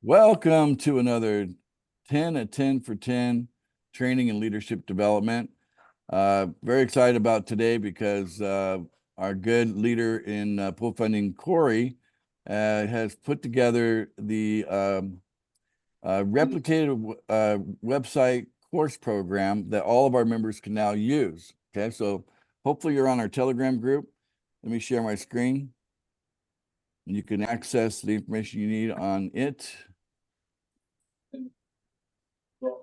Welcome to another 10 at 10 for 10 training and leadership development. Very excited about today because our good leader in pool funding, Corey, has put together the replicated website course program that all of our members can now use. Okay, so hopefully you're on our Telegram group. Let me share my screen. You can access the information you need on it.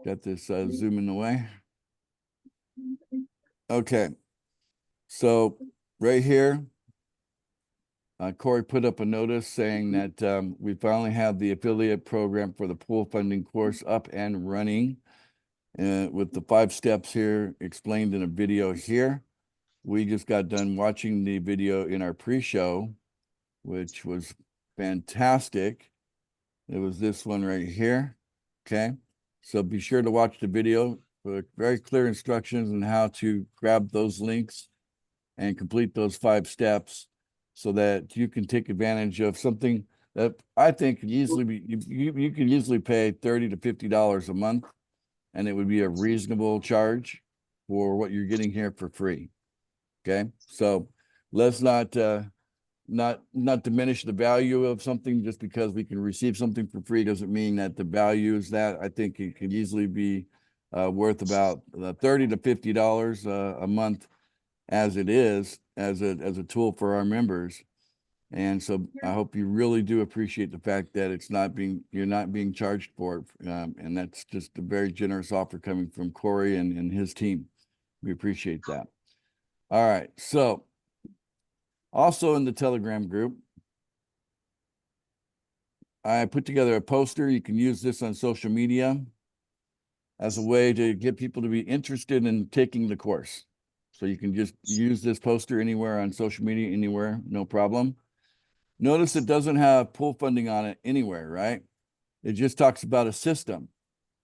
Got this zooming away. Okay, so right here, Corey put up a notice saying that we finally have the affiliate program for the pool funding course up and running with the 5 steps here explained in a video here. We just got done watching the video in our pre-show, which was fantastic. It was this one right here. Okay, so be sure to watch the video for very clear instructions on how to grab those links and complete those 5 steps so that you can take advantage of something that I think could easily be, you could easily pay $30 to $50 a month, and it would be a reasonable charge for what you're getting here for free. Okay, so let's not diminish the value of something just because we can receive something for free doesn't mean that the value is that. I think it could easily be worth about $30 to $50 a month as it is as a tool for our members. And so I hope you really do appreciate the fact that you're not being charged for it. And that's just a very generous offer coming from Corey and his team. We appreciate that. All right. So also in the Telegram group, I put together a poster. You can use this on social media as a way to get people to be interested in taking the course. So you can just use this poster anywhere on social media, anywhere, no problem. Notice it doesn't have pool funding on it anywhere, right? It just talks about a system.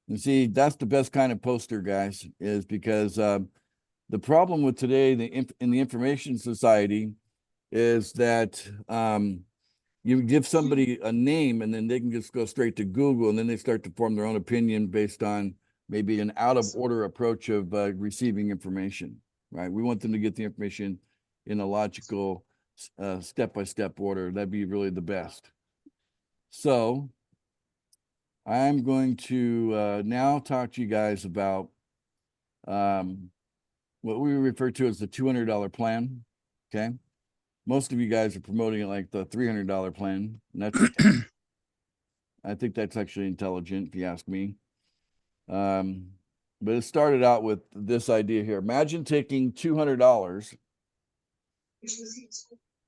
And see, that's the best kind of poster, guys, is because the problem with today in the information society is that you give somebody a name and then they can just go straight to Google and then they start to form their own opinion based on maybe an out of order approach of receiving information, right? We want them to get the information in a logical step-by-step order. That'd be really the best. So I'm going to now talk to you guys about what we refer to as the $200 plan, okay? Most of you guys are promoting it like the $300 plan. And that's, I think that's actually intelligent, if you ask me. But it started out with this idea here. Imagine taking $200,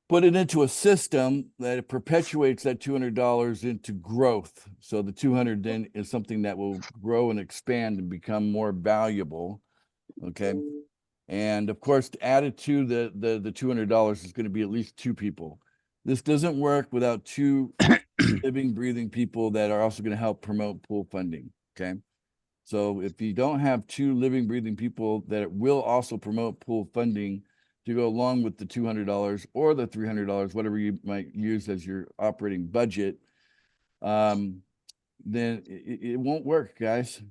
put it into a system that it perpetuates that $200 into growth. So the 200 then is something that will grow and expand and become more valuable. Okay. And of course, to add it to the $200 is going to be at least 2 people. This doesn't work without 2 living, breathing people that are also going to help promote pool funding. Okay. So if you don't have 2 living, breathing people that will also promote pool funding to go along with the $200 or the $300, whatever you might use as your operating budget, then it won't work, guys.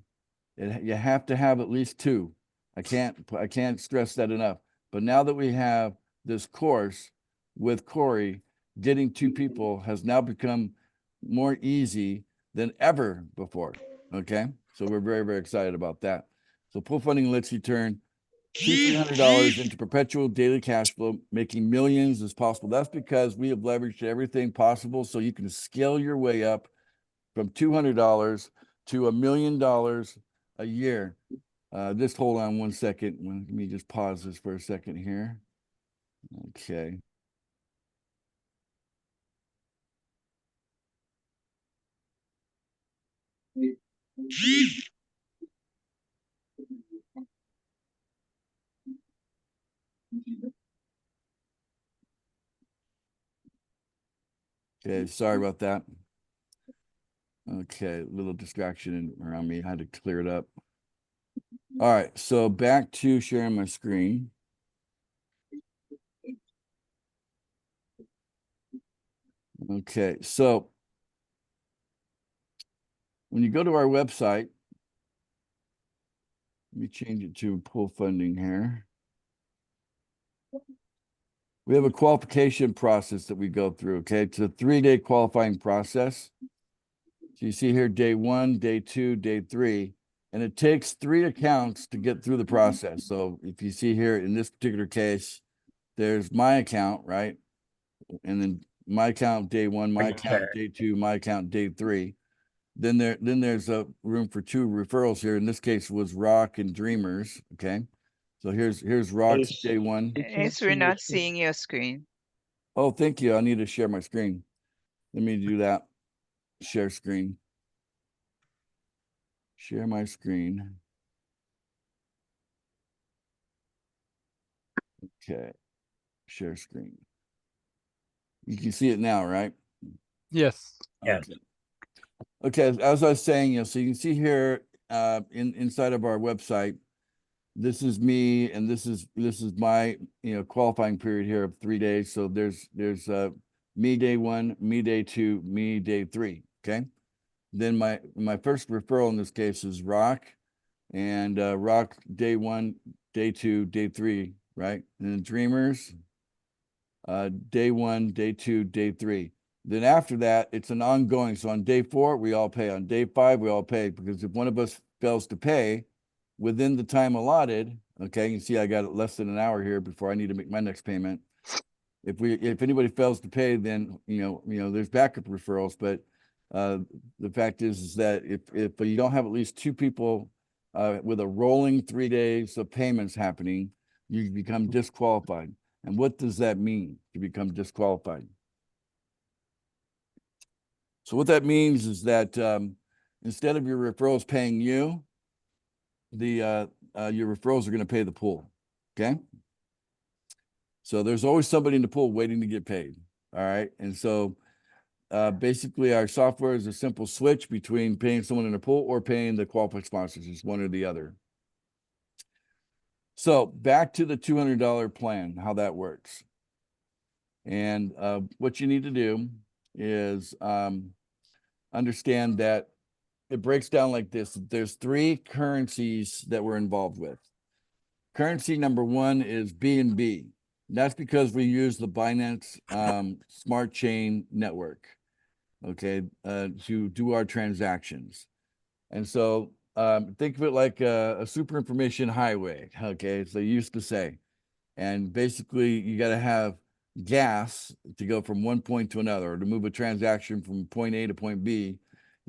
You have to have at least 2. I can't stress that enough. But now that we have this course with Corey, getting 2 people has now become more easy than ever before. Okay, so we're very, very excited about that. So pool funding lets you turn $200-300 into perpetual daily cash flow, making millions as possible. That's because we have leveraged everything possible so you can scale your way up from $200 to $1 million a year. Just hold on one second. Let me just pause this for a second here. Okay. Okay, sorry about that. Okay, a little distraction around me. I had to clear it up. All right, so back to sharing my screen. Okay, so when you go to our website, let me change it to pool funding here. We have a qualification process that we go through, okay? It's a 3-day qualifying process. So you see here, day 1, day 2, day 3, and it takes 3 accounts to get through the process. So if you see here in this particular case, there's my account, right? And then my account day 1, my account day 2, my account day 3. Then there's a room for 2 referrals here. In this case was Rock and Dreamers, okay? So here's Rock's day 1. It's we're not seeing your screen. Oh, thank you. I need to share my screen. Let me do that. Share screen. Share my screen. Okay. Share screen. You can see it now, right? Yes. Okay. Okay, as I was saying, so you can see here inside of our website, this is me, and this is my qualifying period here of 3 days. So there's me day 1, me day 2, me day 3. Okay. Then my first referral in this case is Rock, and Rock day 1, day 2, day 3, right? And then Dreamers, day 1, day 2, day 3. Then after that, it's an ongoing. So on day 4, we all pay. On day 5, we all pay, because if one of us fails to pay within the time allotted, okay, you can see I got less than an hour here before I need to make my next payment. If anybody fails to pay, then there's backup referrals. But the fact is that if you don't have at least 2 people with a rolling 3 days of payments happening, you become disqualified. And what does that mean to become disqualified? So what that means is that instead of your referrals paying you, your referrals are going to pay the pool. Okay. So there's always somebody in the pool waiting to get paid. All right. And so basically our software is a simple switch between paying someone in the pool or paying the qualified sponsors. It's one or the other. So back to the $200 plan, how that works. And what you need to do is understand that it breaks down like this. There's 3 currencies that we're involved with. Currency number 1 is BNB. That's because we use the Binance Smart Chain network, okay, to do our transactions. And so think of it like a super information highway, okay, so you used to say. And basically, you got to have gas to go from one point to another, or to move a transaction from point A to point B,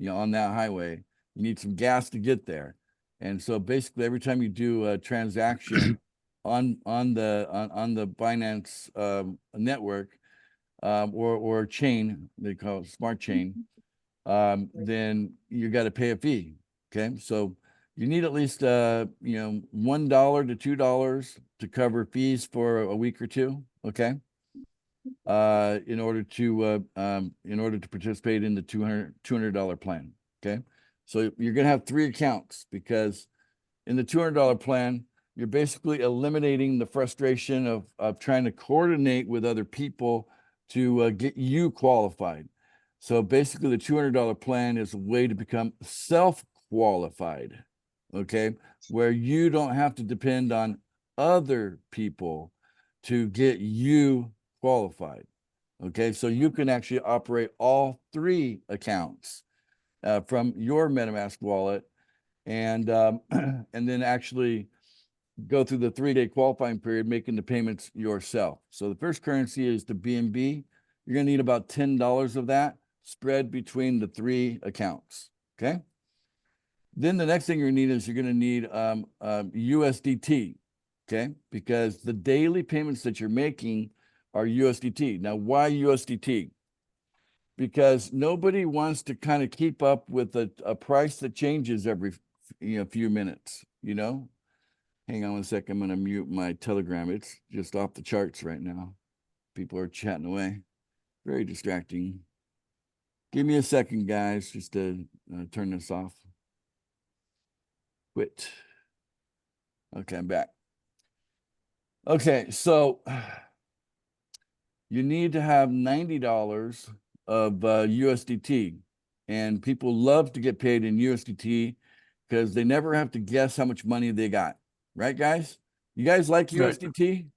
on that highway. You need some gas to get there. And so basically, every time you do a transaction on the Binance network or chain, they call it smart chain, then you got to pay a fee. Okay, so you need at least $1 to $2 to cover fees for a week or 2. Okay, in order to participate in the $200 plan. Okay, so you're gonna have 3 accounts, because in the $200 plan, you're basically eliminating the frustration of trying to coordinate with other people to get you qualified. So basically, the $200 plan is a way to become self-qualified, okay, where you don't have to depend on other people to get you qualified. Okay, so you can actually operate all 3 accounts from your MetaMask wallet, and and then actually go through the 3-day qualifying period, making the payments yourself. So the first currency is the BNB. You're going to need about $10 of that spread between the 3 accounts. Okay. Then the next thing you're going to need is USDT. Okay, because the daily payments that you're making are USDT. Now, why USDT? Because nobody wants to kind of keep up with a price that changes every few minutes. Hang on one second. I'm going to mute my Telegram. It's just off the charts right now. People are chatting away. Very distracting. Give me a second, guys, just to turn this off. Quit. Okay, I'm back. Okay, so you need to have $90 of USDT. and people love to get paid in USDT because they never have to guess how much money they got. Right, guys? You guys like Right. USDT?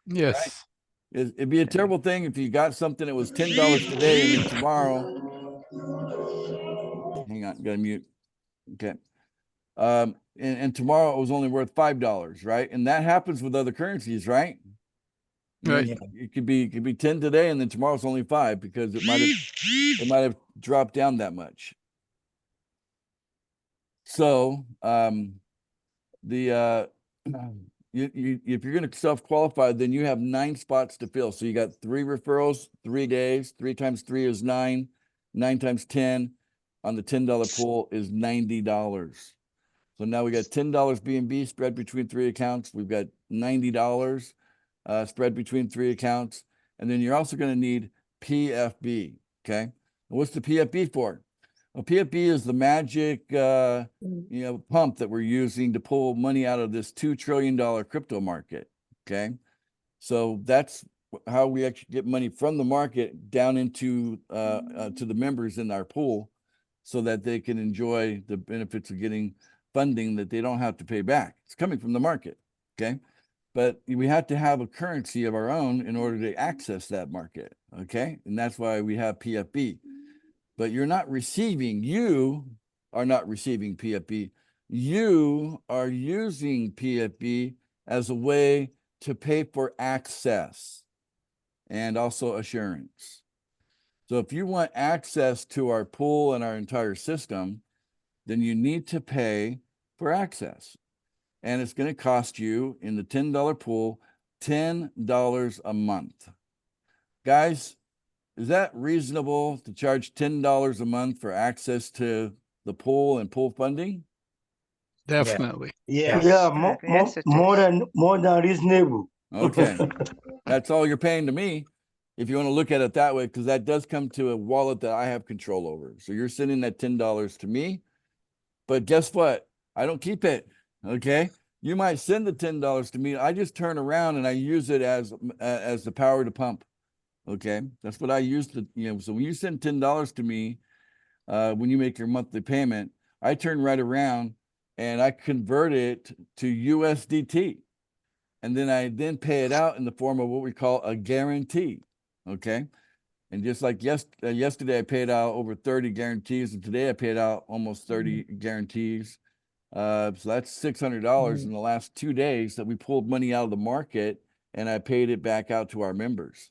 Yes. It'd be a terrible thing if you got something that was $10 today and then tomorrow. Hang on, gotta mute. Okay. And tomorrow it was only worth $5, right? And that happens with other currencies, right? You know, Right. it could be 10 today and then tomorrow's only 5 because it might have dropped down that much. So if you're going to self-qualify, then you have 9 spots to fill. So you got 3 referrals, 3 days. 3 times 3 is 9. 9 times 10 on the $10 pool is $90. So now we got $10 B&B spread between 3 accounts. We've got $90 spread between 3 accounts. And then you're also going to need PFB. Okay. And what's the PFB for? Well, PFB is the magic pump that we're using to pull money out of this $2 trillion crypto market. Okay. So that's how we actually get money from the market down into to the members in our pool so that they can enjoy the benefits of getting funding that they don't have to pay back. It's coming from the market. Okay. But we have to have a currency of our own in order to access that market. Okay. And that's why we have PFB. But you are not receiving PFB. You are using PFB as a way to pay for access and also assurance. So if you want access to our pool and our entire system, then you need to pay for access. And it's going to cost you in the $10 pool, $10 a month. Guys, is that reasonable to charge $10 a month for access to the pool and pool funding? Definitely. Yes. Yeah, Yes, it more is. than reasonable. Okay. That's all you're paying to me. If you want to look at it that way, because that does come to a wallet that I have control over. So you're sending that $10 to me, but guess what? I don't keep it. Okay. You might send the $10 to me. I just turn around and I use it as the power to pump. Okay. That's what I use to, so when you send $10 to me, when you make your monthly payment, I turn right around and I convert it to USDT. And then I pay it out in the form of what we call a guarantee. Okay. And just like yesterday, I paid out over 30 guarantees. And today I paid out almost 30 guarantees. So that's $600 in the last 2 days that we pulled money out of the market and I paid it back out to our members.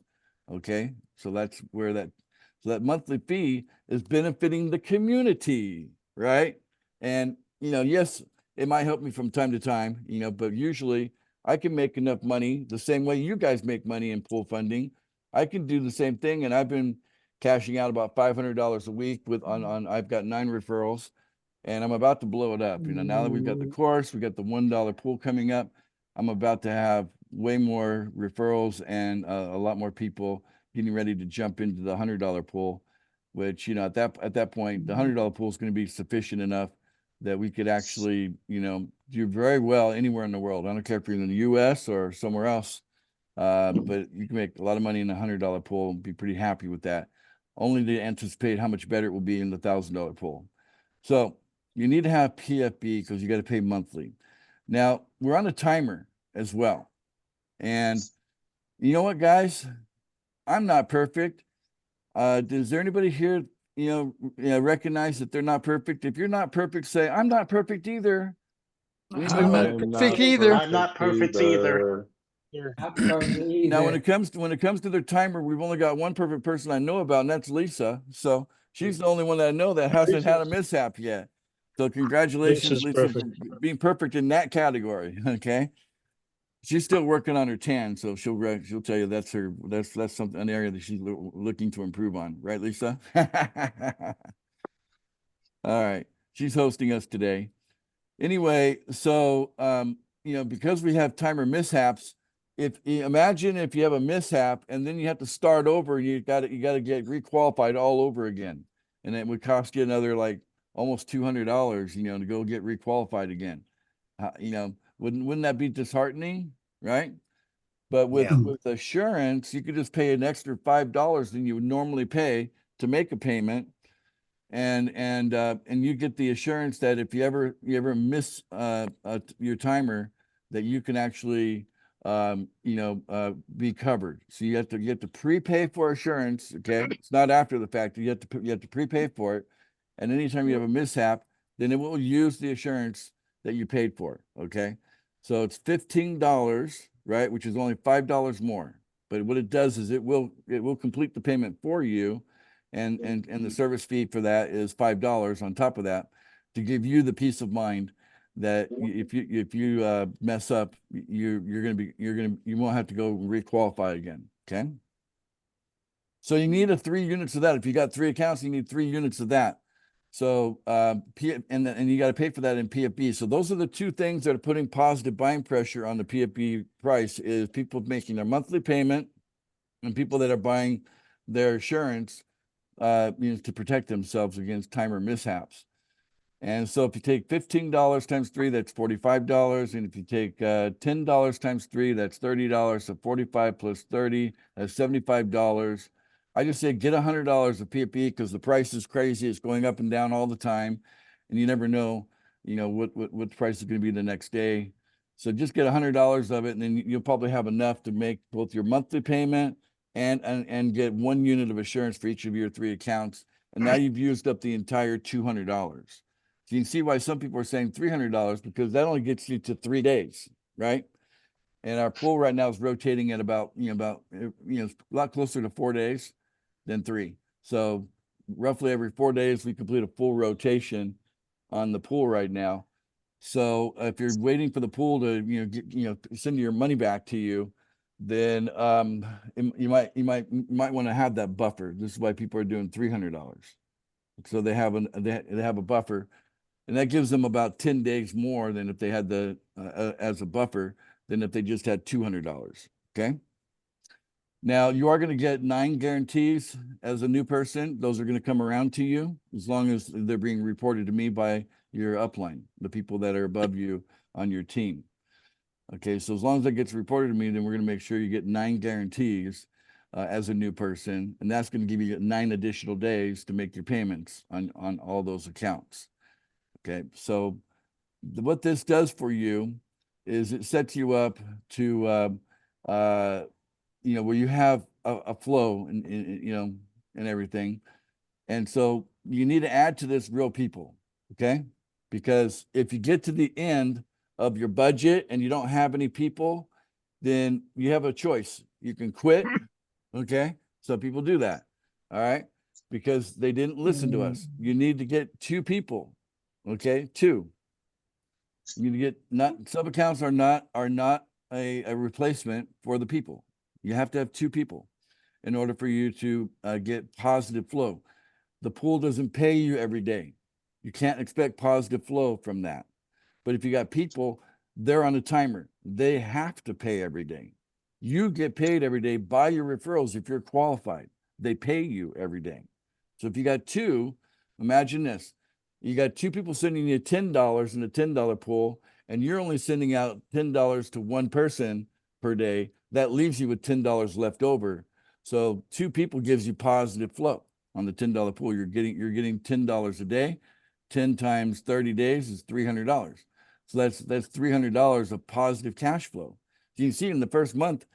Okay. So that's where that monthly fee is benefiting the community. Right. And, yes, it might help me from time to time, but usually I can make enough money the same way you guys make money in pool funding. I can do the same thing. And I've been cashing out about $500 a week I've got 9 referrals and I'm about to blow it up. Now that we've got the course, we got the $1 pool coming up. I'm about to have way more referrals and a lot more people getting ready to jump into the $100 pool, which, at that point, the $100 pool is going to be sufficient enough that we could actually, do very well anywhere in the world. I don't care if you're in the US or somewhere else, but you can make a lot of money in a $100 pool and be pretty happy with that. Only to anticipate how much better it will be in the $1,000 pool. So you need to have PFB because you got to pay monthly. Now we're on a timer as well. And you know what, guys? I'm not perfect. Does there anybody here, recognize that they're not perfect? If you're not perfect, say, I'm not perfect either. I'm not perfect either. I'm not perfect either. Now, when it comes to their timer, we've only got one perfect person I know about, and that's Lisa. So she's the only one that I know that hasn't had a mishap yet. So congratulations, Lisa, for being perfect in that category. Okay. She's still working on her tan, so she'll tell you that's something, an area that she's looking to improve on, right, Lisa? All right, she's hosting us today. Anyway, so because we have timer mishaps, imagine if you have a mishap and then you have to start over, you got to get requalified all over again, and it would cost you another like almost $200, to go get requalified again. Wouldn't that be disheartening, right? But with assurance, you could just pay an extra $5 than you would normally pay to make a payment. and you get the assurance that if you ever miss your timer, that you can actually be covered. So you have to prepay for assurance. Okay, it's not after the fact. You have to prepay for it, and anytime you have a mishap, then it will use the assurance that you paid for. Okay, so it's $15, right, which is only $5 more. But what it does is it will complete the payment for you, and the service fee for that is $5 on top of that, to give you the peace of mind that if you mess up, you won't have to go requalify again. Okay. So you need 3 units of that. If you got 3 accounts, you need 3 units of that. So and you got to pay for that in PFB. So those are the 2 things that are putting positive buying pressure on the PFB price, is people making their monthly payment and people that are buying their assurance to protect themselves against timer mishaps. And so if you take $15 times 3, that's $45. And if you take $10 times 3, that's $30. So 45 plus 30, that's $75. I just say get $100 of PFP, because the price is crazy. It's going up and down all the time, and you never know, what the price is going to be the next day. So just get $100 of it, and then you'll probably have enough to make both your monthly payment and get 1 unit of assurance for each of your 3 accounts. And now you've used up the entire $200. So you can see why some people are saying $300, because that only gets you to 3 days, right? And our pool right now is rotating at about a lot closer to 4 days than 3. So roughly every 4 days we complete a full rotation on the pool right now. So if you're waiting for the pool to send your money back to you, then you might want to have that buffer. This is why people are doing $300. So they have a buffer. And that gives them about 10 days more than if they had as a buffer, than if they just had $200. Okay. Now you are going to get 9 guarantees as a new person. Those are going to come around to you as long as they're being reported to me by your upline, the people that are above you on your team. Okay. So as long as that gets reported to me, then we're going to make sure you get 9 guarantees as a new person. And that's going to give you 9 additional days to make your payments on all those accounts. Okay, so what this does for you is it sets you up to, where you have a flow and everything. And so you need to add to this real people, okay? Because if you get to the end of your budget and you don't have any people, then you have a choice. You can quit, okay? So people do that, all right? Because they didn't listen to us. You need to get 2 people. Okay, 2. You get sub accounts are not a replacement for the people. You have to have 2 people in order for you to get positive flow. The pool doesn't pay you every day. You can't expect positive flow from that. But if you got people, they're on a timer. They have to pay every day. You get paid every day by your referrals if you're qualified. They pay you every day. So if you got 2, imagine this. You got 2 people sending you $10 in a $10 pool, and you're only sending out $10 to 1 person per day. That leaves you with $10 left over. So 2 people gives you positive flow on the $10 pool. You're getting $10 a day. 10 times 30 days is $300. So that's $300 of positive cash flow. So you can see in the first month,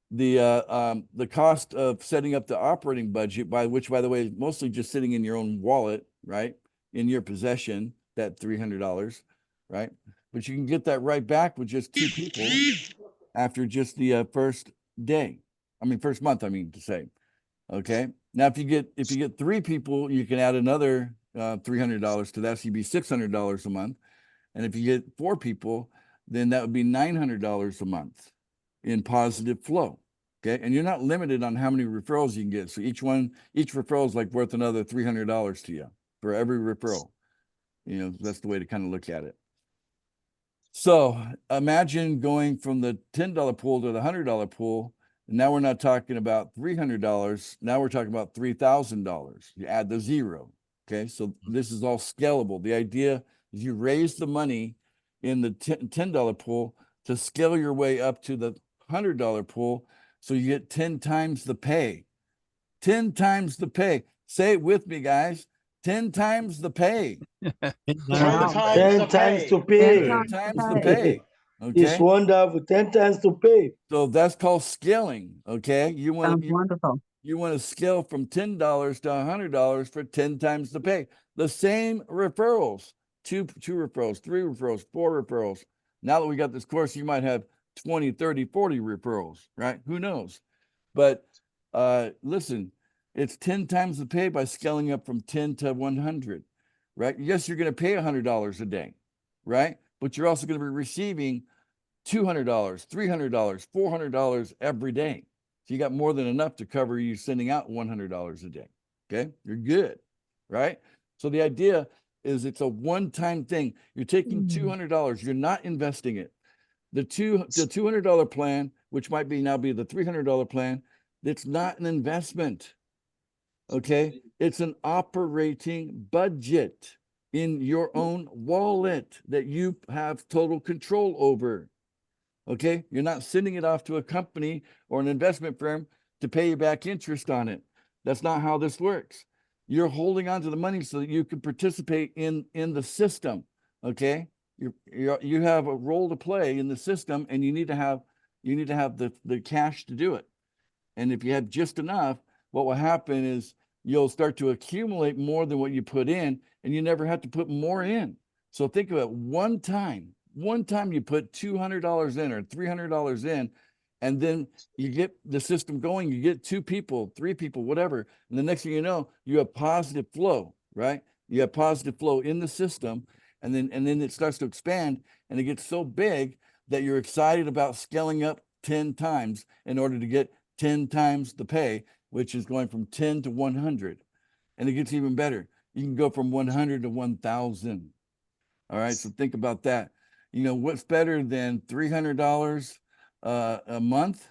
the cost of setting up the operating budget, which by the way is mostly just sitting in your own wallet, right? In your possession, that $300, right? But you can get that right back with just 2 people after just the first month, I mean to say. Okay. Now, if you get 3 people, you can add another $300 to that. So you'd be $600 a month. And if you get 4 people, then that would be $900 a month in positive flow. Okay. And you're not limited on how many referrals you can get. So each referral is like worth another $300 to you for every referral. That's the way to kind of look at it. So imagine going from the $10 pool to the $100 pool. And now we're not talking about $300. Now we're talking about $3,000. You add the 0. Okay. So this is all scalable. The idea is you raise the money in the $10 pool to scale your way up to the $100 pool. So you get 10 times the pay. 10 times the pay. Say it with me, guys. 10 times the pay. 10 times to pay. 10 times the pay. It's Okay. wonderful. 10 times to pay. So that's called scaling. Okay. You want Sounds wonderful. you want to scale from $10 to $100 for 10 times the pay. The same referrals, two referrals, 3 referrals, 4 referrals. Now that we got this course, you might have 20, 30, 40 referrals, right? Who knows? But listen, it's 10 times the pay by scaling up from 10 to 100, right? Yes, you're going to pay $100 a day, right? But you're also going to be receiving $200, $300, $400 every day. So you got more than enough to cover you sending out $100 a day. Okay, you're good, right? So the idea is it's a one-time thing. You're taking $200. You're not investing it. The $200 plan, which might be now be the $300 plan, it's not an investment. Okay, it's an operating budget in your own wallet that you have total control over. Okay, you're not sending it off to a company or an investment firm to pay you back interest on it. That's not how this works. You're holding on to the money so that you can participate in the system. Okay, you have a role to play in the system, and you need to have the cash to do it. And if you have just enough, what will happen is you'll start to accumulate more than what you put in, and you never have to put more in. So think about one time you put $200 in or $300 in, and then you get the system going, you get 2 people, 3 people, whatever. And the next thing you know, you have positive flow, right? You have positive flow in the system, and then it starts to expand, and it gets so big that you're excited about scaling up 10 times in order to get 10 times the pay, which is going from 10 to 100. And it gets even better. You can go from 100 to 1,000. All right, so think about that. You know, what's better than $300 a month?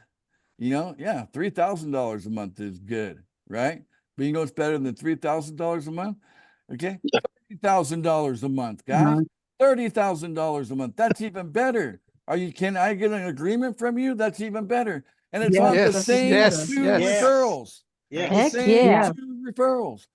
You know, yeah, $3,000 a month is good, right? But you know what's better than $3,000 a month? Okay, $30,000 a month, guys. $30,000 a month. That's even better. Can I get an agreement from you? That's even better. And it's on the Yes, same yes, 2 yes. referrals. Yes. The Heck same yeah. 2 referrals.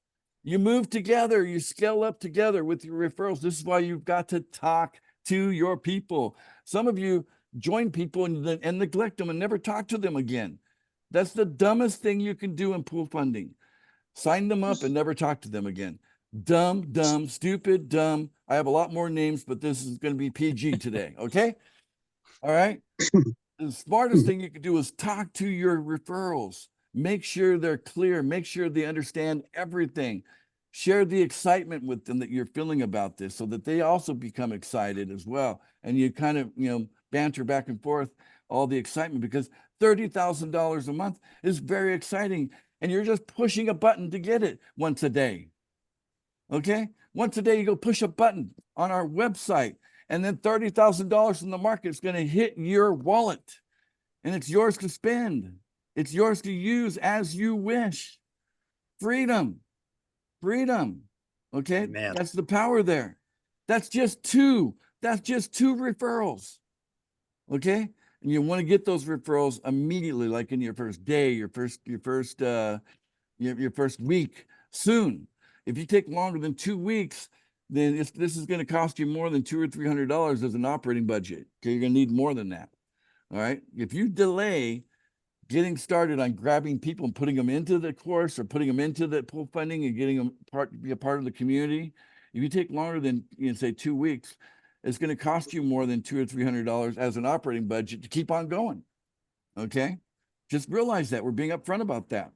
You move together, you scale up together with your referrals. This is why you've got to talk to your people. Some of you join people and neglect them and never talk to them again. That's the dumbest thing you can do in pool funding. Sign them up and never talk to them again. Dumb, stupid, dumb. I have a lot more names, but this is going to be PG today. Okay. All right. The smartest thing you can do is talk to your referrals. Make sure they're clear. Make sure they understand everything. Share the excitement with them that you're feeling about this so that they also become excited as well. And you kind of, banter back and forth all the excitement, because $30,000 a month is very exciting. And you're just pushing a button to get it once a day. Okay. Once a day, you go push a button on our website, and then $30,000 in the market is going to hit your wallet, and it's yours to spend. It's yours to use as you wish. Freedom. Okay. Man. That's the power there. That's just 2 referrals. Okay. And you want to get those referrals immediately, like in your first day, your first week, soon. If you take longer than 2 weeks, then this is going to cost you more than $200 or $300 as an operating budget. Okay, you're going to need more than that. All right. If you delay getting started on grabbing people and putting them into the course or putting them into the pool funding and getting them be a part of the community, if you take longer than, say 2 weeks, it's going to cost you more than $200 or $300 as an operating budget to keep on going. Okay, just realize that we're being upfront about that.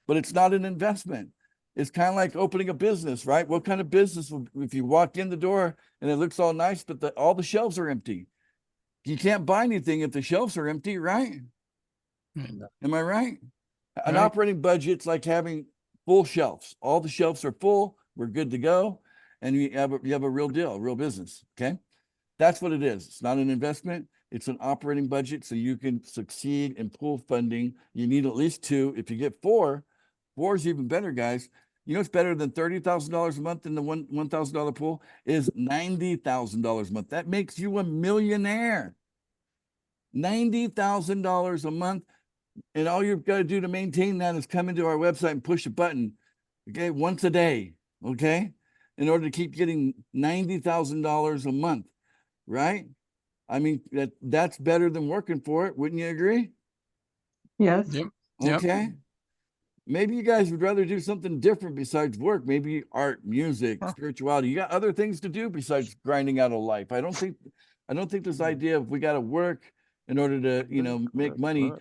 But it's not an investment. It's kind of like opening a business, right? What kind of business, if you walk in the door and it looks all nice, but all the shelves are empty? You can't buy anything if the shelves are empty, right? Am I right? An Right. operating budget's like having full shelves. All the shelves are full. We're good to go. And you have a real deal, a real business. Okay. That's what it is. It's not an investment. It's an operating budget. So you can succeed in pool funding. You need at least 2. If you get 4 is even better, guys. You know, it's better than $30,000 a month in the $1,000 pool is $90,000 a month. That makes you a millionaire. $90,000 a month. And all you've got to do to maintain that is come into our website and push a button. Okay. Once a day. okay, in order to keep getting $90,000 a month, right? I mean, that's better than working for it. Wouldn't you agree? Yes. Yep. Yep. Okay. Maybe you guys would rather do something different besides work. Maybe art, music, Huh. spirituality. You got other things to do besides grinding out a life. I don't think this idea of we got to work in order to, you know, make money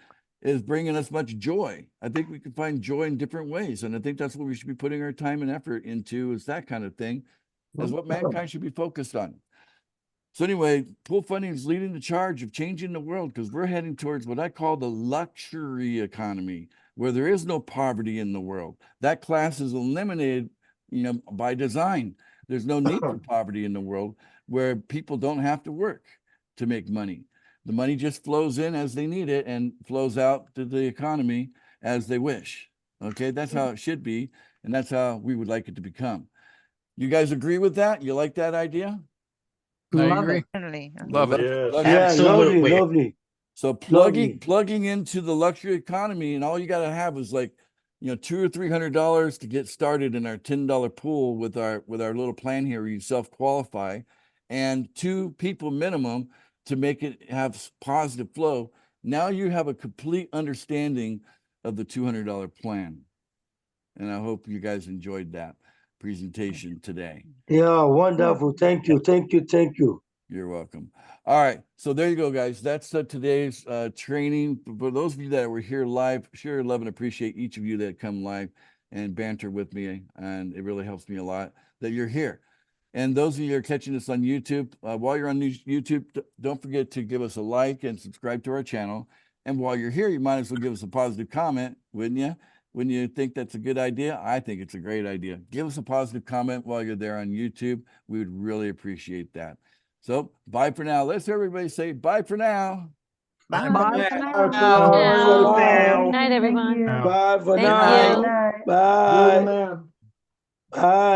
is bringing us much joy. I think we can find joy in different ways. And I think that's what we should be putting our time and effort into, is that kind of thing, is what mankind should be focused on. So anyway, pool funding is leading the charge of changing the world, because we're heading towards what I call the luxury economy, where there is no poverty in the world. That class is eliminated, you know, by design. There's no need for poverty in the world, where people don't have to work to make money. The money just flows in as they need it and flows out to the economy as they wish. Okay, that's how it should be, and that's how we would like it to become. You guys agree with that? You like that idea? I Love agree. it. Definitely. Love it. Yeah, Absolutely. lovely. So plugging into the luxury economy, and all you got to have is like, you know, $200 or $300 to get started in our $10 pool with our little plan here where you self-qualify, and 2 people minimum to make it have positive flow. Now you have a complete understanding of the $200 plan. And I hope you guys enjoyed that presentation today. Yeah, wonderful. Thank you. You're welcome. All right. So there you go, guys. That's today's training. For those of you that were here live, sure love and appreciate each of you that come live and banter with me. And it really helps me a lot that you're here. And those of you that are catching us on YouTube, while you're on YouTube, don't forget to give us a like and subscribe to our channel. And while you're here, you might as well give us a positive comment, wouldn't you? When you think that's a good idea, I think it's a great idea. Give us a positive comment while you're there on YouTube. We would really appreciate that. So bye for now. Let's everybody say bye for now. Bye. Bye for Bye now. for now. Good night, everyone. Bye for Thank now. you. Bye. Bye.